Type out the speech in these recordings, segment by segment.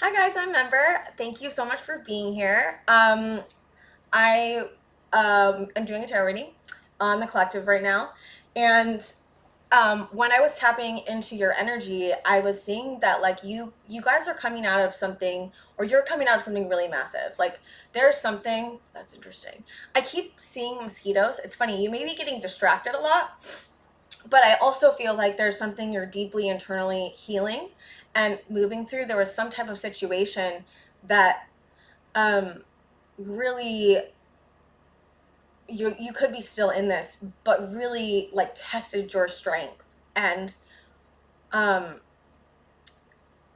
Hi guys, I'm Ember. Thank you so much for being here. I am doing a tarot reading on the collective right now, and when I was tapping into your energy, I was seeing that like you guys are coming out of something, or you're coming out of something really massive. Like there's something that's interesting. I keep seeing mosquitoes. It's funny. You may be getting distracted a lot, but I also feel like there's something you're deeply internally healing and moving through. There was some type of situation that um, really you could be still in this, but really like tested your strength. And um,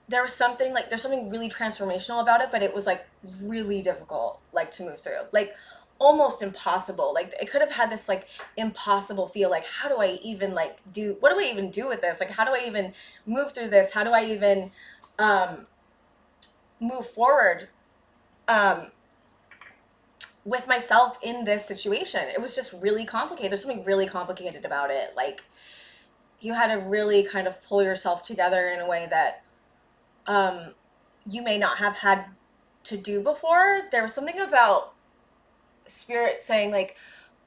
there's something really transformational about it, but it was like really difficult like to move through, like almost impossible. Like it could have had this like impossible feel, like how do I even like do, what do I even do with this, like how do I even move through this, how do I even um move forward um with myself in this situation. It was just really complicated. There's something really complicated about it. Like you had to really kind of pull yourself together in a way that um you may not have had to do before. There was something about spirit saying like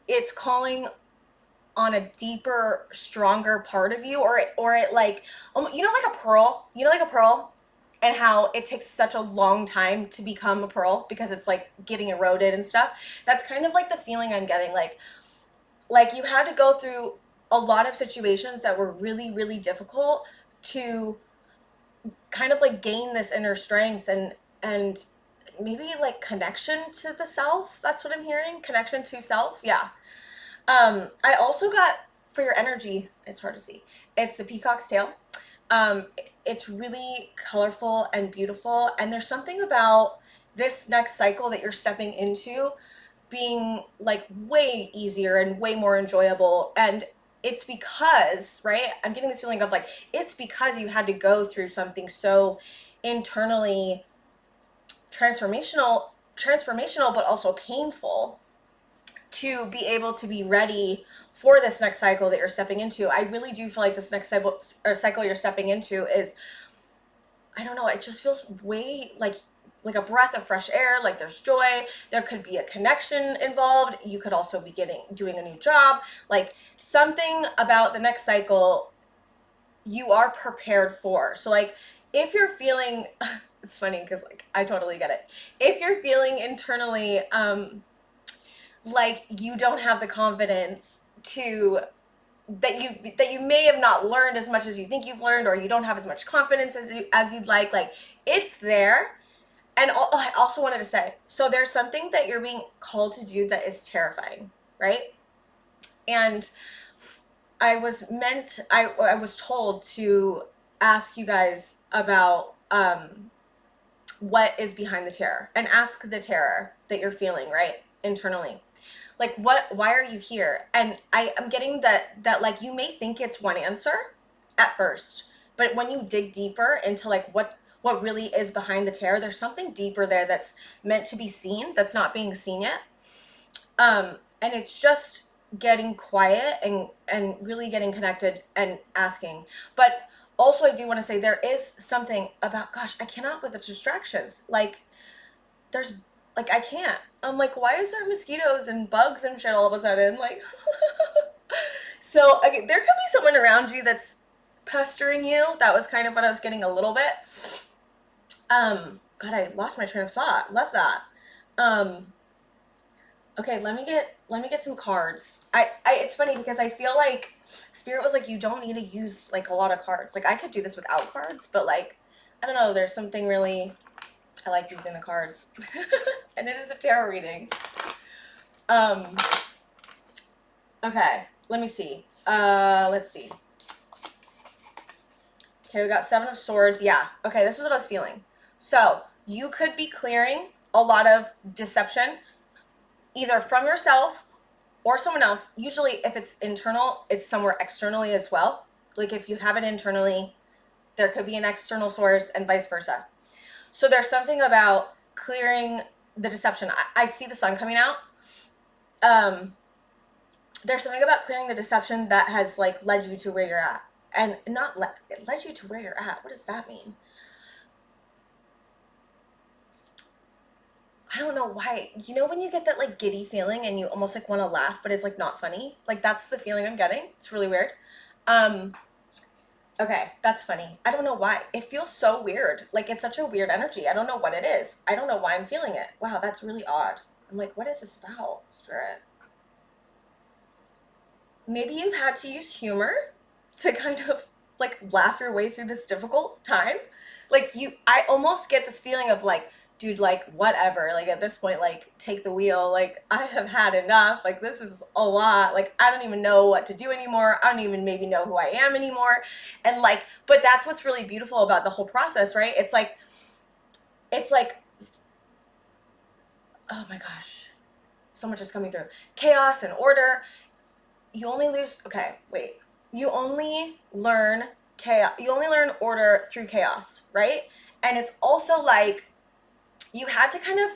it's calling on a deeper, stronger part of you, or it like like a pearl, like a pearl, and how it takes such a long time to become a pearl because it's like getting eroded and stuff. That's kind of like the feeling I'm getting. Like you had to go through a lot of situations that were really, really difficult to kind of like gain this inner strength and maybe like connection to the self. That's what I'm hearing. Connection to self. Yeah. I also got, for your energy, it's hard to see. It's the peacock's tail. Um, it's really colorful and beautiful, and there's something about this next cycle that you're stepping into being like way easier and way more enjoyable. And it's because, right? I'm getting this feeling of like it's because you had to go through something so internally transformational but also painful to be able to be ready for this next cycle that you're stepping into. I really do feel like this next cycle you're stepping into is, I don't know, it just feels way like a breath of fresh air. Like there's joy, there could be a connection involved, you could also be doing a new job, like something about the next cycle you are prepared for. So like if you're feeling it's funny because like I totally get it. If you're feeling internally like you don't have the confidence to, that you may have not learned as much as you think you've learned, or you don't have as much confidence as you'd like it's there. And I also wanted to say, so there's something that you're being called to do that is terrifying, right? And I was told to ask you guys about what is behind the terror, and ask the terror that you're feeling right internally, like why are you here. And I'm getting that like you may think it's one answer at first, but when you dig deeper into like what really is behind the terror, there's something deeper there that's meant to be seen, that's not being seen yet. And it's just getting quiet and really getting connected and asking. But also I do want to say there is something about, gosh, I cannot with the distractions. Like there's like I can't. I'm like, why is there mosquitoes and bugs and shit all of a sudden? Like so okay, there could be someone around you that's pestering you. That was kind of what I was getting a little bit. God, I lost my train of thought. Love that. Um okay, let me get some cards. I it's funny because I feel like spirit was like you don't need to use like a lot of cards. Like I could do this without cards, but like I don't know, there's something really, I like using the cards. And it is a tarot reading. Um, okay, let me see. Let's see. Okay, we got Seven of Swords. Yeah. Okay, this is what I was feeling. So you could be clearing a lot of deception, either from yourself or someone else. Usually, if it's internal, it's somewhere externally as well. Like if you have it internally, there could be an external source, and vice versa. So there's something about clearing the deception. I see the sun coming out. Um, there's something about clearing the deception that has like led you to where you're at, and not it led you to where you're at. What does that mean? I don't know why. You know when you get that like giddy feeling and you almost like want to laugh, but it's like not funny? Like that's the feeling I'm getting. It's really weird. Um, okay, that's funny. I don't know why. It feels so weird. Like it's such a weird energy. I don't know what it is. I don't know why I'm feeling it. Wow, that's really odd. I'm like, what is this about, Spirit? Maybe you've had to use humor to kind of like laugh your way through this difficult time. Like I almost get this feeling of like, dude, like whatever, like at this point, like take the wheel, like I have had enough, like this is a lot, like I don't even know what to do anymore, I don't even maybe know who I am anymore. And like, but that's what's really beautiful about the whole process, right? It's like oh my gosh, so much is coming through. Chaos and order. You only lose, okay, wait, you only learn chaos, you only learn order through chaos, right? And it's also like you had to kind of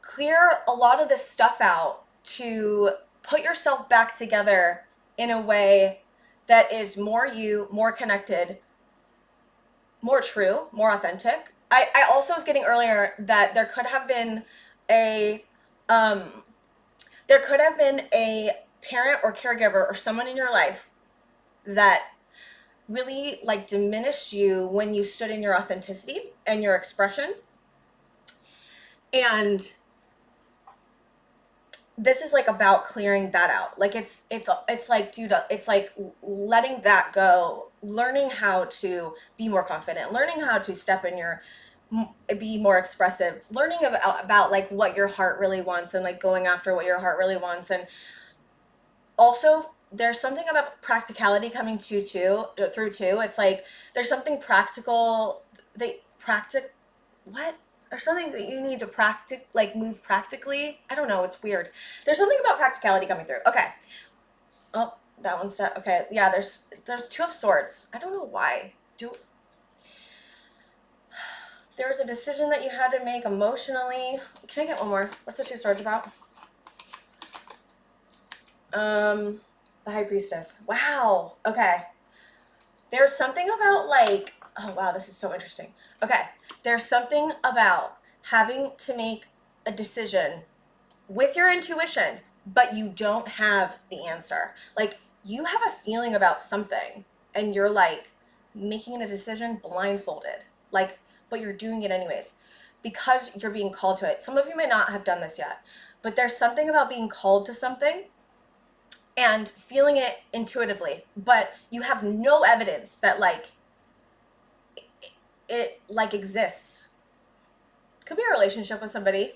clear a lot of this stuff out to put yourself back together in a way that is more you, more connected, more true, more authentic. I also was getting earlier that there could have been a um there could have been a parent or caregiver or someone in your life that really like diminished you when you stood in your authenticity and your expression. And this is like about clearing that out. Like it's like, dude, it's like letting that go, learning how to be more confident, learning how to step in your, be more expressive, learning about like what your heart really wants and like going after what your heart really wants. And also there's something about practicality coming through too. It's like there's something practical, they practic what there's something that you need to practice, like move practically. I don't know, it's weird. There's something about practicality coming through. Okay. Oh, that one's done. Okay, yeah, there's two of swords. I don't know why. There's a decision that you had to make emotionally. Can I get one more? What's the two swords about? The high priestess. Wow. Okay. There's something about like, oh wow, this is so interesting. Okay. There's something about having to make a decision with your intuition, but you don't have the answer. Like you have a feeling about something and you're like making a decision blindfolded. Like, but you're doing it anyways because you're being called to it. Some of you may not have done this yet, but there's something about being called to something and feeling it intuitively, but you have no evidence that like it like exists. Could be a relationship with somebody.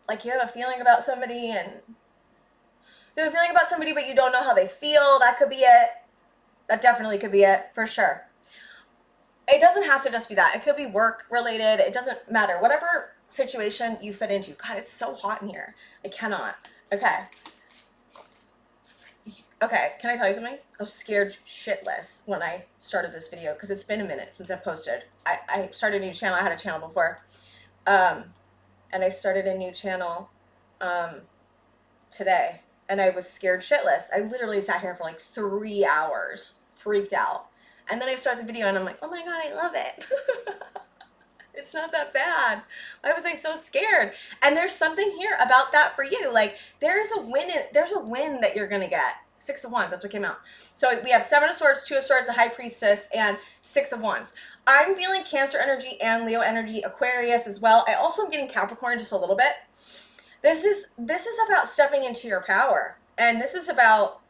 Like you have a feeling about somebody and you have a feeling about somebody, but you don't know how they feel. That could be it. That definitely could be it for sure. It doesn't have to just be that. It could be work related. It doesn't matter. Whatever situation you fit into. God, it's so hot in here. I cannot. Okay. Okay, can I tell you something? I was scared shitless when I started this video because it's been a minute since I posted. I started a new channel. I had a channel before. And I started a new channel today. And I was scared shitless. I literally sat here for like 3 hours, freaked out. And then I start the video and I'm like, oh my God, I love it. It's not that bad. Why was I so scared? And there's something here about that for you. Like there's a win that you're gonna get. 6 of Wands, that's what came out. So we have 7 of Swords, 2 of Swords, the High Priestess, and 6 of Wands. I'm feeling Cancer energy and Leo energy, Aquarius as well. I also am getting Capricorn just a little bit. This is about stepping into your power. And this is about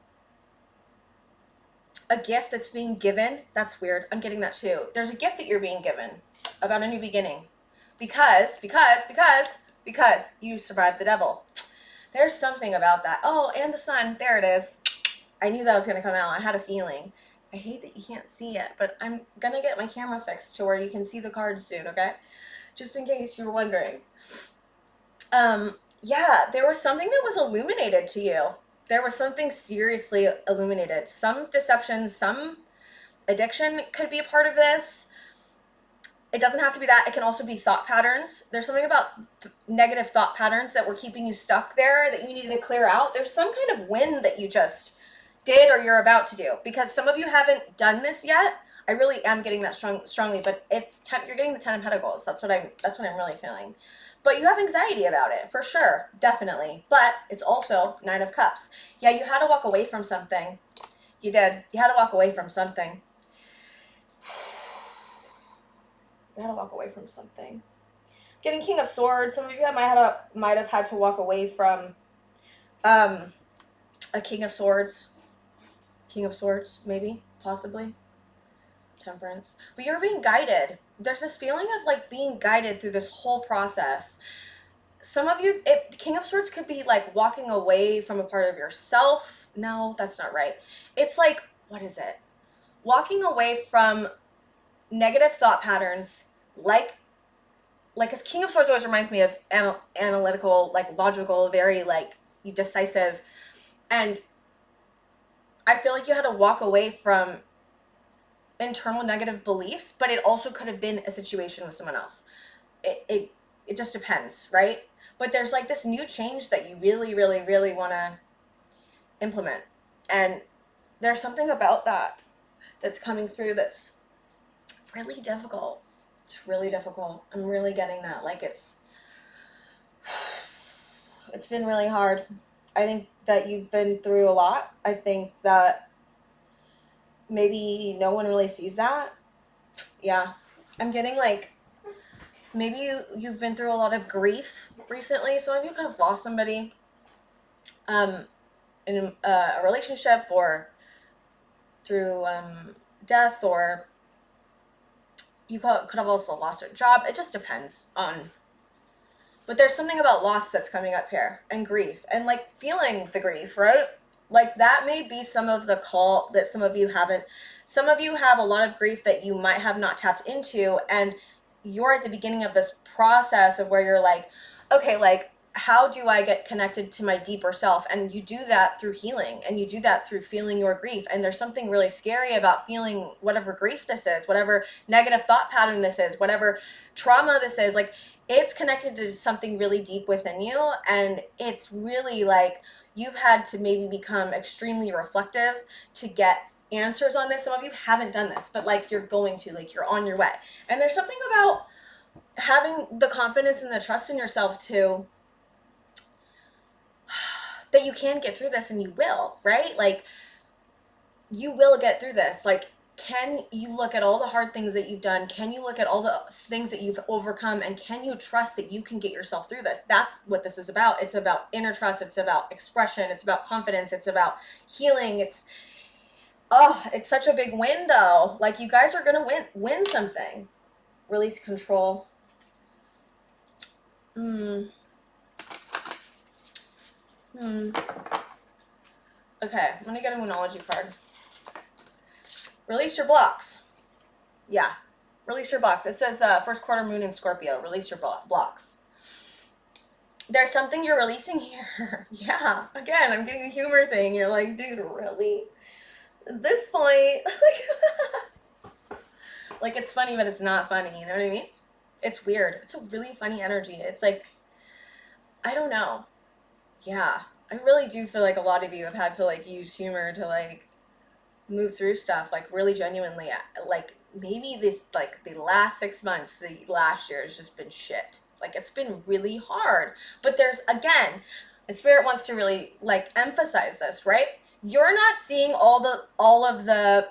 a gift that's being given. That's weird. I'm getting that too. There's a gift that you're being given about a new beginning. Because you survived the devil. There's something about that. Oh, and the sun. There it is. I knew that was going to come out. I had a feeling. I hate that you can't see it, but I'm going to get my camera fixed to where you can see the cards soon, okay? Just in case you were wondering. Yeah, there was something that was illuminated to you. There was something seriously illuminated. Some deception, some addiction could be a part of this. It doesn't have to be that. It can also be thought patterns. There's something about negative thought patterns that were keeping you stuck there that you needed to clear out. There's some kind of win that you just did or you're about to do. Because some of you haven't done this yet. I really am getting that strongly, but you're getting the 10 of Pentacles. That's what I'm really feeling. But you have anxiety about it, for sure, definitely. But it's also 9 of Cups. Yeah, you had to walk away from something. You did. You had to walk away from something. You had to walk away from something. Getting King of Swords. Some of you might have had to walk away from a King of Swords. King of Swords, maybe, possibly. Temperance. But you're being guided. There's this feeling of like being guided through this whole process. Some of you, King of Swords could be like walking away from a part of yourself. No, that's not right. It's like, what is it? Walking away from negative thought patterns, like because King of Swords always reminds me of analytical, like logical, very like decisive. And I feel like you had to walk away from internal negative beliefs, but it also could have been a situation with someone else. It just depends, right? But there's like this new change that you really, really, really want to implement. And there's something about that that's coming through that's really difficult. It's really difficult. I'm really getting that. Like it's been really hard. I think that you've been through a lot. I think that maybe no one really sees that. Yeah. I'm getting like maybe you've been through a lot of grief recently. Some of you could have lost somebody in a relationship or through death, or you could have also lost a job. It just depends on. But there's something about loss that's coming up here, and grief, and like feeling the grief, right? Like that may be some of the call that some of you haven't. Some of you have a lot of grief that you might have not tapped into, and you're at the beginning of this process of where you're like, okay, like how do I get connected to my deeper self? And you do that through healing, and you do that through feeling your grief. And there's something really scary about feeling whatever grief this is, whatever negative thought pattern this is, whatever trauma this is. Like it's connected to something really deep within you, and it's really like you've had to maybe become extremely reflective to get answers on this. Some of you haven't done this, but like you're going to, like you're on your way. And there's something about having the confidence and the trust in yourself to that you can get through this, and you will, right? Like you will get through this. Like, can you look at all the hard things that you've done? Can you look at all the things that you've overcome? And can you trust that you can get yourself through this? That's what this is about. It's about inner trust. It's about expression. It's about confidence. It's about healing. It's such a big win though. Like you guys are going to win something. Release control. Okay, I'm gonna get a Moonology card. Release your blocks. Yeah, release your blocks. It says first quarter moon in Scorpio. Release your blocks. There's something you're releasing here. Yeah, again, I'm getting the humor thing. You're like, dude, really? At this point, like it's funny, but it's not funny. You know what I mean? It's weird. It's a really funny energy. It's like, I don't know. Yeah, I really do feel like a lot of you have had to like use humor to like move through stuff, like really genuinely. Like maybe this, like the last 6 months, the last year has just been shit. Like it's been really hard. But there's, again, and Spirit wants to really like emphasize this, right? You're not seeing all of the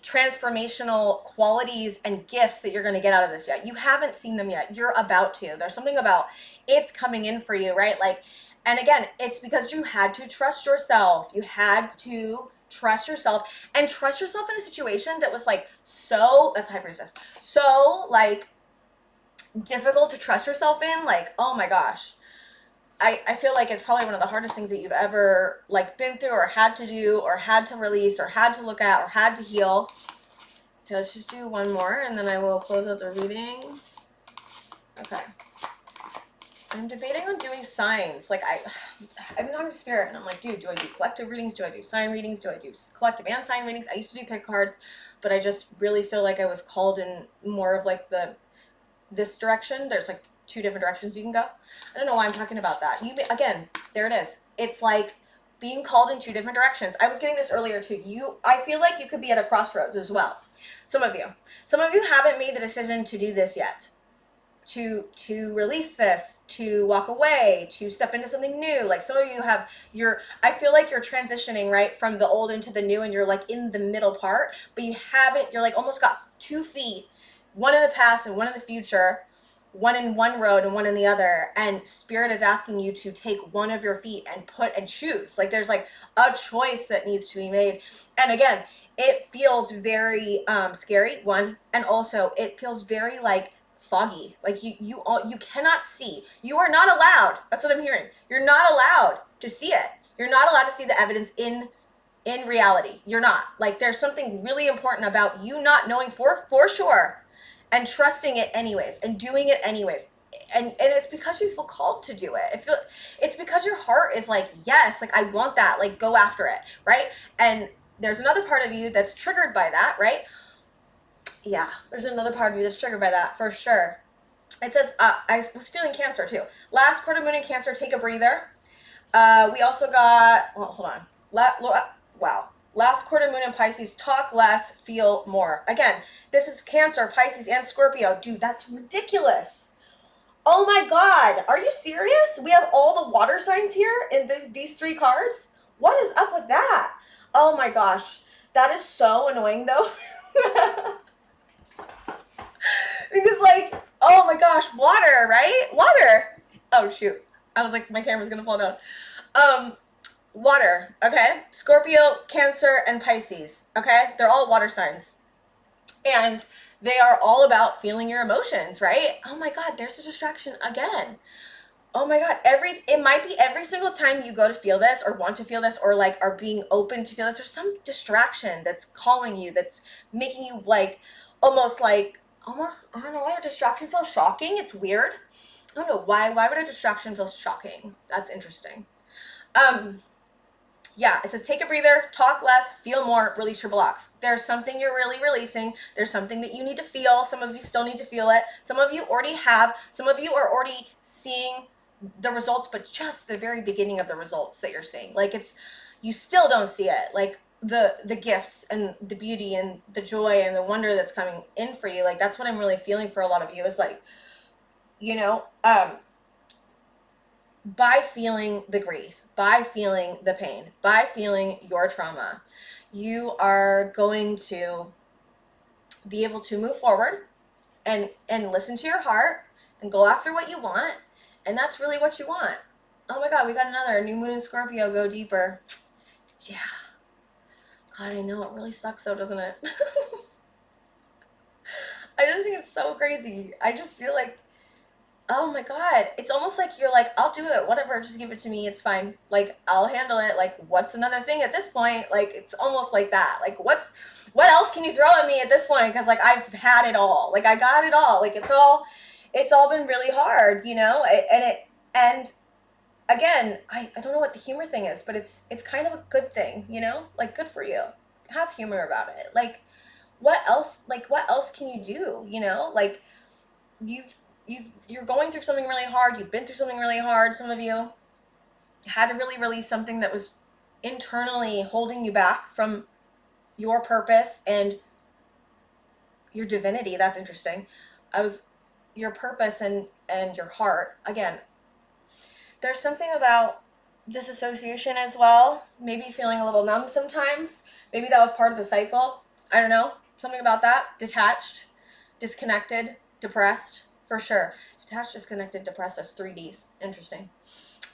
transformational qualities and gifts that you're going to get out of this yet. You haven't seen them yet. You're about to. There's something about it's coming in for you, right? Like, and again, it's because you had to trust yourself. You had to trust yourself, and trust yourself in a situation that was like that's High Priestess, so like difficult to trust yourself in. Like, oh my gosh, I feel like it's probably one of the hardest things that you've ever like been through or had to do or had to release or had to look at or had to heal. Okay, let's just do one more and then I will close out the reading. Okay. I'm debating on doing signs. Like I've gone to Spirit and I'm like, dude, do I do collective readings? Do I do sign readings? Do I do collective and sign readings? I used to do pick cards, but I just really feel like I was called in more of like this direction. There's like 2 different directions you can go. I don't know why I'm talking about that. Again, there it is. It's like being called in two different directions. I was getting this earlier too. I feel like you could be at a crossroads as well. Some of you haven't made the decision to do this yet, to release this, to walk away, to step into something new. Like some of you have I feel like you're transitioning right from the old into the new, and you're like in the middle part, but you're like almost got 2 feet, one in the past and one in the future, one in one road and one in the other, and spirit is asking you to take one of your feet and choose. Like there's like a choice that needs to be made. And again, it feels very scary, one, and also it feels very like foggy. Like you cannot see. You are not allowed. That's what I'm hearing. You're not allowed to see it. You're not allowed to see the evidence in reality. You're not. Like there's something really important about you not knowing for sure and trusting it anyways and doing it anyways. And it's because you feel called to do it. It's because your heart is like, yes, like I want that, like go after it, right? And there's another part of you that's triggered by that, right? Yeah, there's another part of you that's triggered by that for sure. It says, I was feeling Cancer too. Last quarter moon in Cancer, take a breather. We also got, well, hold on. Wow. Last quarter moon in Pisces, talk less, feel more. Again, this is Cancer, Pisces, and Scorpio. Dude, that's ridiculous. Oh my God. Are you serious? We have all the water signs here in these 3 cards? What is up with that? Oh my gosh. That is so annoying though. Because like, oh my gosh, water, right? Water. Oh shoot. I was like, my camera's gonna fall down. Water, okay? Scorpio, Cancer, and Pisces, okay? They're all water signs. And they are all about feeling your emotions, right? Oh my God, there's a distraction again. Oh my God, it might be every single time you go to feel this or want to feel this or like are being open to feel this, there's some distraction that's calling you, that's making you like, almost, I don't know why a distraction feels shocking. It's weird. I don't know why would a distraction feel shocking? That's interesting. Yeah, it says take a breather, talk less, feel more, release your blocks. There's something you're really releasing. There's something that you need to feel. Some of you still need to feel it. Some of you already have. Some of you are already seeing the results, but just the very beginning of the results that you're seeing. Like you still don't see it. Like the gifts and the beauty and the joy and the wonder that's coming in for you. Like that's what I'm really feeling for a lot of you is like, by feeling the grief, by feeling the pain, by feeling your trauma, you are going to be able to move forward and listen to your heart and go after what you want. And that's really what you want. Oh my God, we got another new moon in Scorpio, go deeper. Yeah. God, I know it really sucks though, doesn't it? I just think it's so crazy. I just feel like, oh my God, it's almost like you're like, I'll do it, whatever, just give it to me, it's fine. Like, I'll handle it. Like, what's another thing at this point? Like, it's almost like that. Like, what else can you throw at me at this point? Because like, I've had it all. Like, I got it all. Like, it's all been really hard, and again, I don't know what the humor thing is, but it's kind of a good thing, like good for you. Have humor about it. Like, what else can you do? Like you're going through something really hard. You've been through something really hard. Some of you had to really release something that was internally holding you back from your purpose and your divinity. That's interesting. Your purpose and your heart. Again, there's something about disassociation as well. Maybe feeling a little numb sometimes. Maybe that was part of the cycle. I don't know. Something about that. Detached, disconnected, depressed. For sure. Detached, disconnected, depressed. That's 3 Ds. Interesting.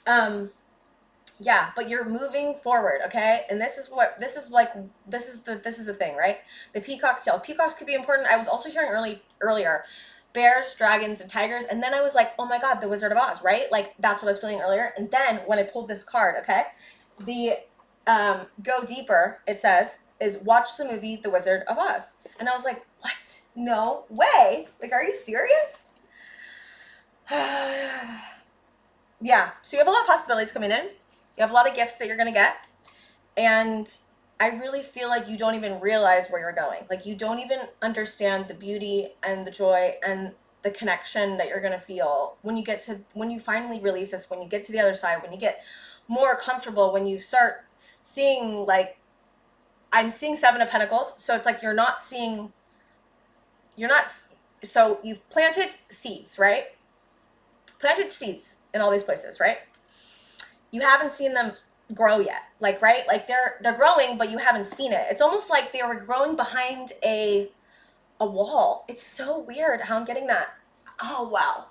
Yeah, but you're moving forward, okay? And this is the thing, right? The peacock's tail. Peacocks could be important. I was also hearing earlier, bears, dragons, and tigers. And then I was like, oh my God, the Wizard of Oz, right? Like that's what I was feeling earlier. And then when I pulled this card, okay, the go deeper, it says, is watch the movie The Wizard of Oz. And I was like, what? No way. Like, are you serious? Yeah, so you have a lot of possibilities coming in. You have a lot of gifts that you're going to get. And I really feel like you don't even realize where you're going. Like, you don't even understand the beauty and the joy and the connection that you're going to feel when you finally release this, when you get to the other side, when you get more comfortable when you start seeing, like, I'm seeing Seven of Pentacles. So it's like you're not, so you've planted seeds, right? Planted seeds in all these places, right? You haven't seen them grow yet, like, right? Like they're growing, but you haven't seen it. It's almost like they were growing behind a wall. It's so weird how I'm getting that. Oh wow.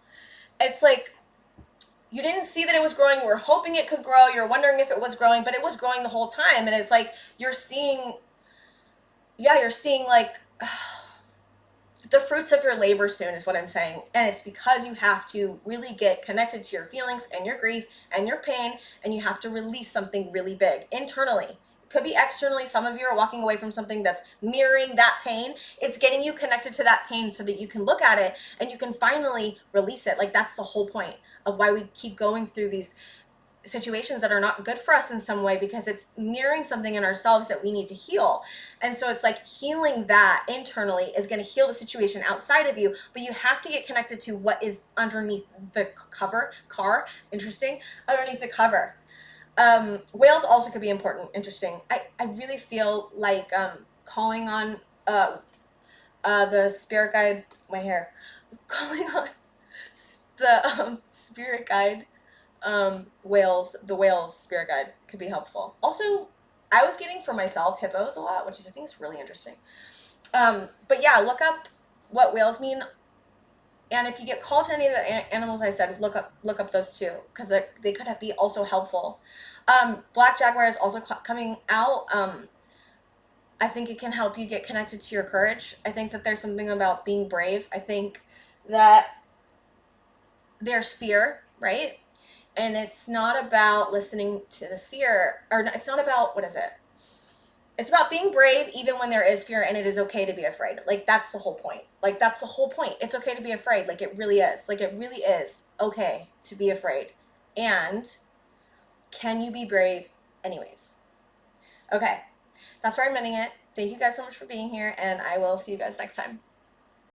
It's like you didn't see that it was growing. You were hoping it could grow. You're wondering if it was growing, but it was growing the whole time. And it's like you're seeing, yeah, you're seeing like the fruits of your labor soon is what I'm saying. And it's because you have to really get connected to your feelings and your grief and your pain, and you have to release something really big internally. It could be externally. Some of you are walking away from something that's mirroring that pain. It's getting you connected to that pain so that you can look at it and you can finally release it. Like, that's the whole point of why we keep going through these situations that are not good for us in some way, because it's mirroring something in ourselves that we need to heal. And so it's like healing that internally is going to heal the situation outside of you, but you have to get connected to what is underneath the interesting, underneath the cover. Whales also could be important. Interesting. I really feel like calling on the spirit guide, my hair, calling on the spirit guide, the whales spirit guide could be helpful. Also, I was getting for myself hippos a lot, which is, I think, is really interesting. But yeah, look up what whales mean, and if you get called to any of the animals I said, look up those two, because they could be also helpful. Black jaguar is also coming out. I think it can help you get connected to your courage. I think that there's something about being brave. I think that there's fear, right? And it's not about listening to the fear, or it's not about, what is it? It's about being brave even when there is fear, and it is okay to be afraid. Like, that's the whole point. Like, that's the whole point. It's okay to be afraid. Like, it really is. Like, it really is okay to be afraid. And can you be brave anyways? Okay, that's where I'm ending it. Thank you guys so much for being here, and I will see you guys next time.